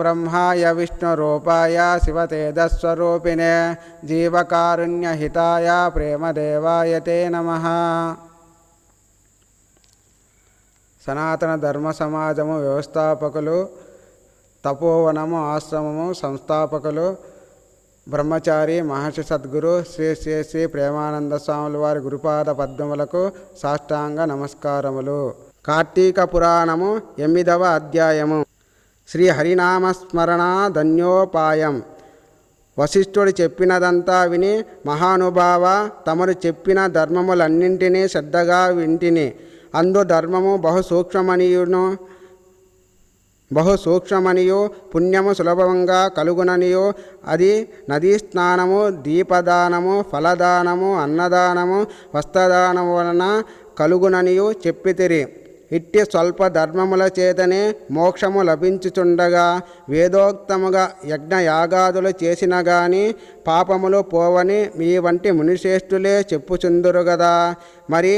ब्रह्माय विष्णुरूपाय शिवतेजस्वरूपिणे जीवकारुण्यहिताय प्रेमदेवाय ते नमः। సనాతన ధర్మ సమాజము వ్యవస్థాపకులు, తపోవనము ఆశ్రమము సంస్థాపకులు బ్రహ్మచారి మహర్షి సద్గురు శ్రీ శ్రీ శ్రీ ప్రేమానంద స్వాముల వారి గురుపాద పద్మములకు సాష్టాంగ నమస్కారములు. కార్తీక పురాణము 8వ అధ్యాయము. శ్రీ హరినామస్మరణ ధన్యోపాయం. వశిష్ఠుడు చెప్పినదంతా విని, మహానుభావ, తమరు చెప్పిన ధర్మములన్నింటినీ శ్రద్ధగా వింటిని. అందు ధర్మము బహు సూక్ష్మమనియు పుణ్యము సులభంగా కలుగుననియు, అది నదీ స్నానము, దీపదానము, ఫలదానము, అన్నదానము, వస్త్రదానము వలన కలుగుననియు చెప్పితిరి. ఇట్టి స్వల్ప ధర్మముల చేతనే మోక్షము లభించుచుండగా వేదోక్తముగా యజ్ఞయాగాదులు చేసిన గాని పాపములు పోవని మీ వంటి మునిశ్రేష్ఠులే చెప్పుచుందురు గదా. మరి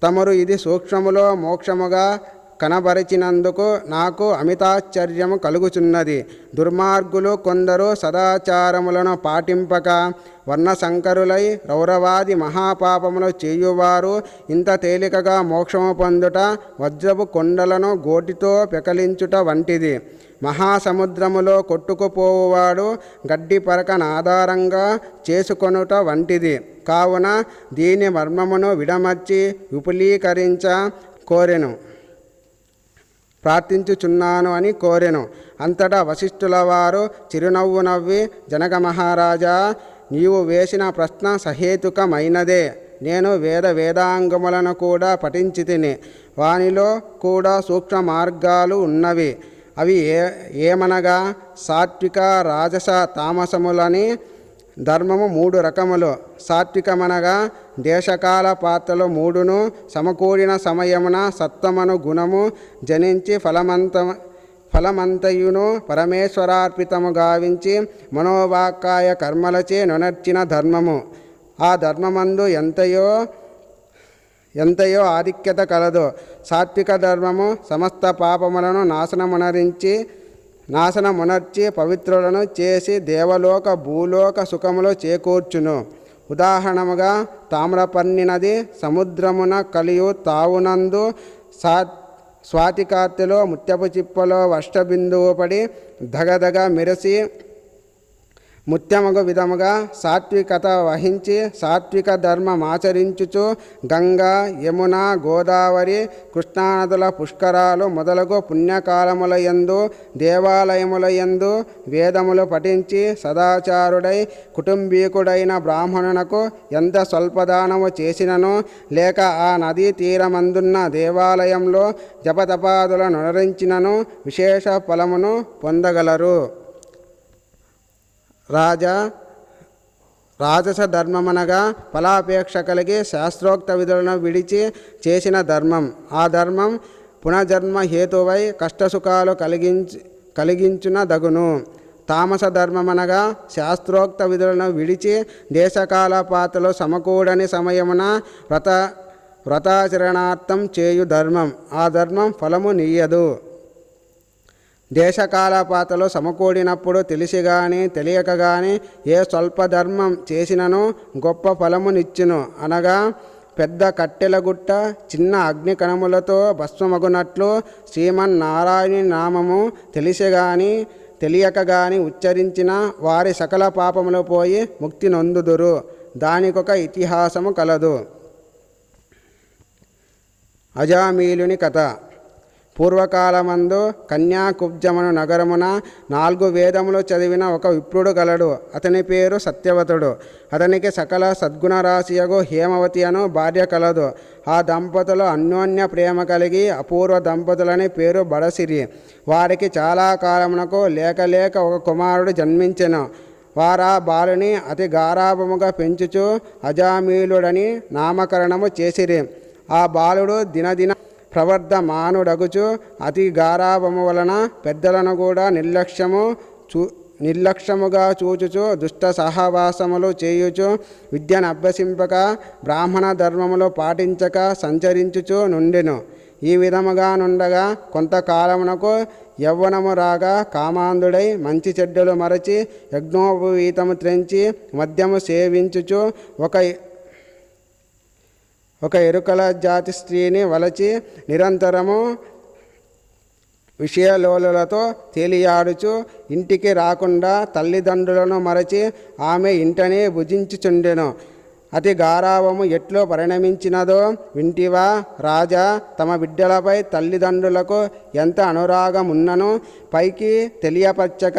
తమరు ఇది సూక్ష్మములో మోక్షముగా కనబరిచినందుకు నాకు అమితాశ్చర్యము కలుగుచున్నది. దుర్మార్గులు కొందరు సదాచారములను పాటింపక వర్ణశంకరులై రౌరవాది మహాపాపములు చేయువారు ఇంత తేలికగా మోక్షము పొందుట వజ్రపు కొండలను గోటితో పెకలించుట వంటిది. మహాసముద్రములో కొట్టుకుపోవువాడు గడ్డి పరకనాధారంగా చేసుకొనుట వంటిది. కావున దీని మర్మమును విడమర్చి విపులీకరించ కోరెను, ప్రార్థించుచున్నాను అని కోరెను. అంతటా వశిష్ఠుల వారు చిరునవ్వు నవ్వి, జనక మహారాజా, నీవు వేసిన ప్రశ్న సహేతుకమైనదే. నేను వేదాంగములను కూడా పఠించితిని. వానిలో కూడా సూక్ష్మ మార్గాలు ఉన్నవి. అవి ఏమనగా సాత్విక, రాజస, తామసములని ధర్మము 3 రకములు. సాత్వికమనగా దేశకాల పాత్రలు 3ను సమకూడిన సమయమున సత్వమను గుణము జనించి ఫలమంతయును పరమేశ్వరార్పితము గావించి మనోవాక్కాయ కర్మలచే నొనర్చిన ధర్మము. ఆ ధర్మమందు ఎంతయో ఆధిక్యత కలదు. సాత్విక ధర్మము సమస్త పాపములను నాశనమునర్చి పవిత్రులను చేసి దేవలోక భూలోక సుఖములు చేకూర్చును. ఉదాహరణముగా తామ్రపర్ణి నది సముద్రమున కలియు తావునందు స్వాతికార్తెలో ముత్యపు చిప్పలో వర్షబిందువు పడి దగదగ మెరిసి ముత్యమగు విధముగా సాత్వికత వహించి సాత్విక ధర్మమాచరించుచు గంగా, యమున, గోదావరి, కృష్ణానదుల పుష్కరాలు మొదలగు పుణ్యకాలములయందు దేవాలయములయందు వేదములు పఠించి సదాచారుడై కుటుంబీకుడైన బ్రాహ్మణునకు ఎంత స్వల్పదానము చేసినను, లేక ఆ నదీ తీరమందున్న దేవాలయంలో జపతపాదులను నొనరించినను విశేష ఫలమును పొందగలరు. రాజస ధర్మమనగా ఫలాపేక్ష కలిగి శాస్త్రోక్త విధులను విడిచి చేసిన ధర్మం. ఆ ధర్మం పునర్జన్మ హేతువై కష్టసుఖాలు కలిగించున దగును. తామస ధర్మమనగా శాస్త్రోక్త విధులను విడిచి దేశకాల పాత్రలు సమకూడని సమయమున వ్రతాచరణార్థం చేయు ధర్మం. ఆ ధర్మం ఫలము నీయదు. దేశకాలపాతలు సమకూడినప్పుడు తెలిసి గాని తెలియక గాని ఏ స్వల్ప ధర్మం చేసినను గొప్ప ఫలమునిచ్చును. అనగా పెద్ద కట్టెల గుట్ట చిన్న అగ్ని కణములతో భస్మమగునట్లు శ్రీమన్నారాయణి నామము తెలిసి గాని తెలియక గాని ఉచ్చరించిన వారి సకల పాపములు పోయి ముక్తి నొందుదురు. దానికొక ఇతిహాసము కలదు. అజామీలుని కథ. పూర్వకాలమందు కన్యాకుబ్జమను నగరమున 4 వేదములు చదివిన ఒక విప్రుడు గలడు. అతని పేరు సత్యవతుడు. అతనికి సకల సద్గుణరాశియగు హేమవతి అను భార్య కలదు. ఆ దంపతులు అన్యోన్య ప్రేమ కలిగి అపూర్వ దంపతులని పేరు బడసిరి. వారికి చాలా కాలమునకు లేక ఒక కుమారుడు జన్మించెను. వారా బాలుని అతి గారాభముగా పెంచుచు అజామీలుడని నామకరణము చేసిరి. ఆ బాలుడు దినదిన ప్రవర్ధమానుడగుచు అతి గారాభము వలన పెద్దలను కూడా నిర్లక్ష్యముగా చూచుచు దుష్ట సహవాసములు చేయుచు విద్యను అభ్యసింపక బ్రాహ్మణ ధర్మములు పాటించక సంచరించుచు నుండెను. ఈ విధముగా నుండగా కొంతకాలమునకు యవ్వనము రాగా కామాంధుడై మంచి చెడ్డలు మరచి యజ్ఞోపవీతము త్రెంచి మద్యము సేవించుచు ఒక ఎరుకల జాతి స్త్రీని వలచి నిరంతరము విషయలోలులతో తేలియాడుచు ఇంటికి రాకుండా తల్లిదండ్రులను మరచి ఆమె ఇంటనే భుజించుచుండెను. అతి గారావము ఎట్లో పరిణమించినదో వింటివా రాజా? తమ బిడ్డలపై తల్లిదండ్రులకు ఎంత అనురాగమున్నను పైకి తెలియపరచక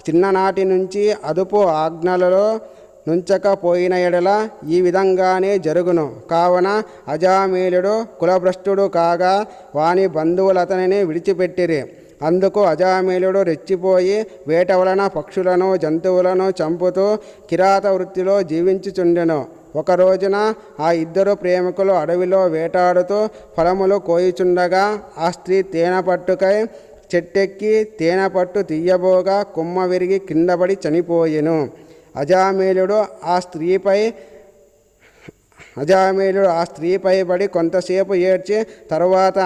చిన్ననాటి నుంచి అదుపు ఆజ్ఞలలో నుంచకపోయిన ఎడల ఈ విధంగానే జరుగును. కావున అజామీలుడు కులభ్రష్టుడు కాగా వాని బంధువులతనిని విడిచిపెట్టిరి. అందుకు అజామీలుడు రెచ్చిపోయి వేట వలన పక్షులను జంతువులను చంపుతూ కిరాత వృత్తిలో జీవించుచుండెను. ఒక రోజున ఆ ఇద్దరు ప్రేమికులు అడవిలో వేటాడుతూ ఫలములు కోయుచుండగా ఆ స్త్రీ తేనెపట్టుకై చెట్టెక్కి తేనెపట్టు తీయబోగా కొమ్మ విరిగి కిందపడి చనిపోయెను. అజామీలుడు ఆ స్త్రీపై పడి కొంతసేపు ఏడ్చి తరువాత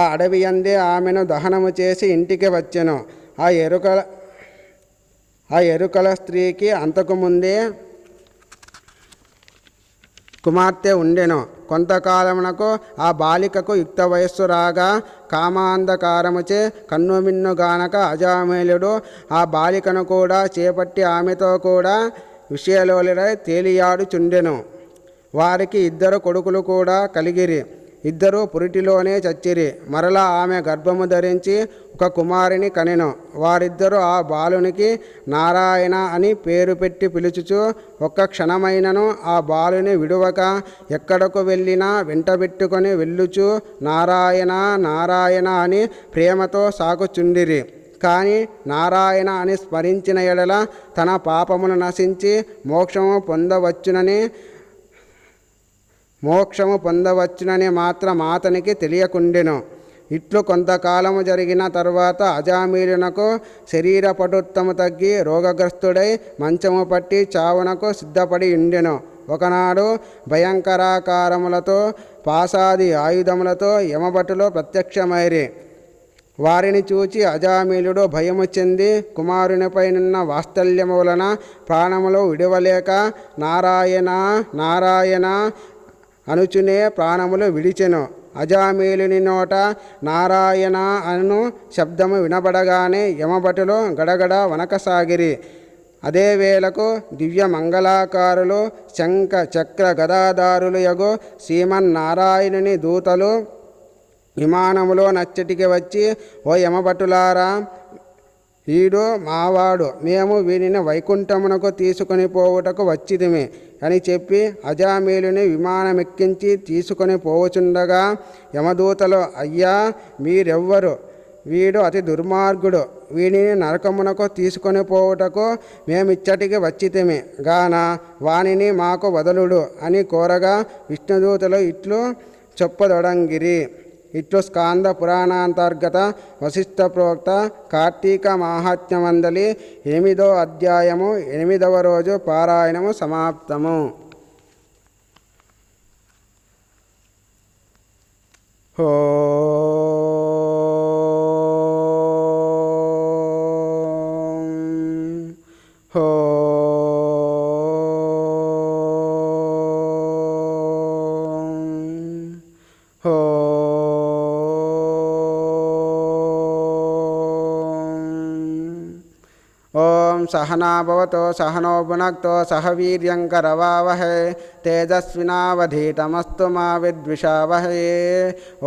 ఆ అడవి అందే ఆమెను దహనము చేసి ఇంటికి వచ్చెను. ఆ ఎరుకల స్త్రీకి అంతకుముందే కుమార్తె ఉండెను. కొంతకాలమునకు ఆ బాలికకు యుక్త వయస్సు రాగా కామాంధకారముచే కన్నుమిన్నుగానక అజామీలుడు ఆ బాలికను కూడా చేపట్టి ఆమెతో కూడా విషయలోలుడై తేలియాడుచుండెను. వారికి ఇద్దరు కొడుకులు కూడా కలిగిరి. ఇద్దరు పురిటిలోనే చచ్చిరి. మరలా ఆమె గర్భము ధరించి ఒక కుమారుని కనెను. వారిద్దరూ ఆ బాలునికి నారాయణ అని పేరు పెట్టి పిలుచుచు ఒక్క క్షణమైనను ఆ బాలుని విడువక ఎక్కడకు వెళ్ళినా వెంటబెట్టుకొని వెళ్ళుచు నారాయణ నారాయణ అని ప్రేమతో సాగుచుండిరి. కానీ నారాయణ అని స్మరించిన ఎడల తన పాపమును నశించి మోక్షము పొందవచ్చునని మాత్రం అతనికి తెలియకుండెను. ఇట్లు కొంతకాలము జరిగిన తరువాత అజామీలునకు శరీర పటుత్వము తగ్గి రోగగ్రస్తుడై మంచము పట్టి చావునకు సిద్ధపడి ఉండెను. ఒకనాడు భయంకరాకారములతో పాసాది ఆయుధములతో యమభటులు ప్రత్యక్షమైరి. వారిని చూచి అజామీలుడు భయము చెంది కుమారునిపైనున్న వాత్సల్యము వలన ప్రాణములు విడవలేక నారాయణ నారాయణ అనుచునే ప్రాణములు విడిచెను. అజామీలుని నోట నారాయణ అను శబ్దము వినబడగానే యమభటులు గడగడ వనకసాగిరి. అదే వేళకు దివ్య మంగళాకారులు శంఖ చక్ర గదాదారులు యగు శ్రీమన్నారాయణుని దూతలు విమానములో నచ్చటికి వచ్చి, ఓ యమభటులారా, వీడు మావాడు, మేము వీనిని వైకుంఠమునకు తీసుకొని పోవుటకు వచ్చితిమి అని చెప్పి అజామీలుని విమానమెక్కించి తీసుకొని పోవచుండగా యమదూతలు, అయ్యా మీరెవ్వరు? వీడు అతి దుర్మార్గుడు, వీనిని నరకమునకు తీసుకొని పోవుటకు మేమిచ్చటికి వచ్చితిమి గాన వానిని మాకు వదలుడు అని కోరగా విష్ణుదూతలు ఇట్లు చెప్పదొడంగిరి. ఇట్లు స్కాంద పురాణాంతర్గత వశిష్ఠ ప్రోక్త కార్తీక మాహాత్మ్యమందలి 8వ అధ్యాయము 8వ రోజు పారాయణము సమాప్తము. ఓం సహనా భవతో సహనో భునక్తో సహ వీర్యంకరవావహై తేజస్వినావధీతమస్తు మా విద్విషావహై.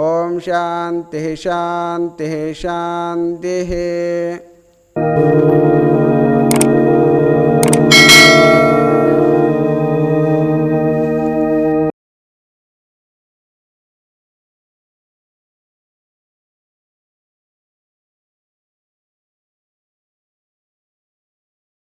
ఓం శాంతి శాంతి శాంతి.